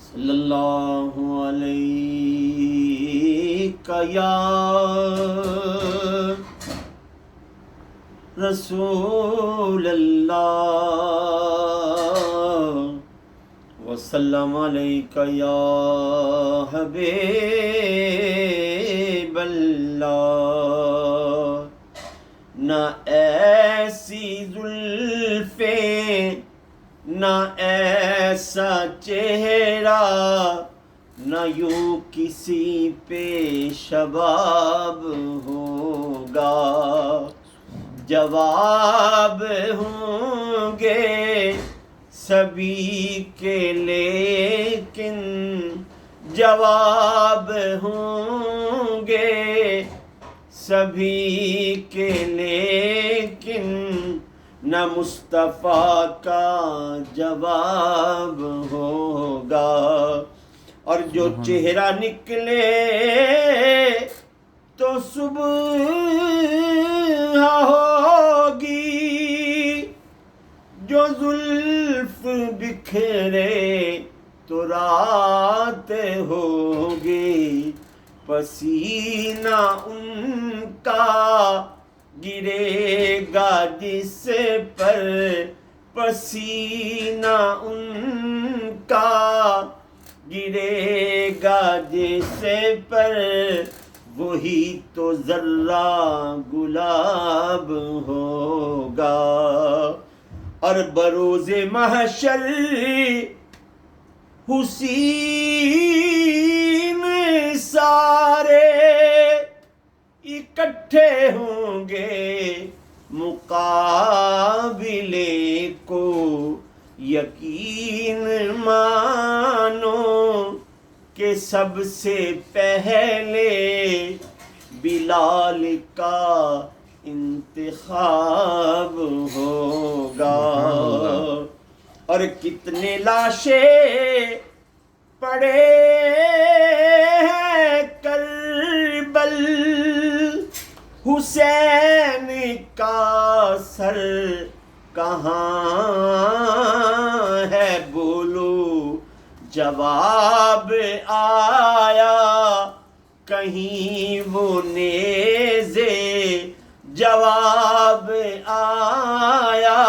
صلی اللہ علیہ یا رسول اللہ وسلم علیک یا حبیب اللہ۔ نہ ایسی زلفیں نہ ایسا چہرہ نہ یوں کسی پہ شباب ہوگا، جواب ہوں گے سبھی کے لیکن جواب ہوں گے سبھی کے لیکن نہ مصطفیٰ کا جواب ہوگا۔ اور جو چہرہ نکلے تو صبح ہوگی، جو زلف بکھرے تو رات ہوگی، پسینہ ان کا گرے گا جس پر، پسینہ ان کا گرے گا جس پر، وہی تو ذرہ گلاب ہوگا۔ اور بروز محشر حسین سارے اکٹھے ہوں گے مقابلے کو، یقین مانو کہ سب سے پہلے بلال کا انتخاب ہوگا۔ اور کتنے لاشیں پڑے ہیں کربل، حسین کا سر کہاں ہے بولو، جواب آیا کہیں وہ نیزے، جواب آیا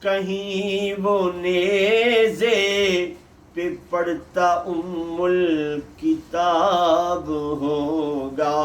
کہیں وہ نیزے پہ پڑھتا الکتاب ہوگا۔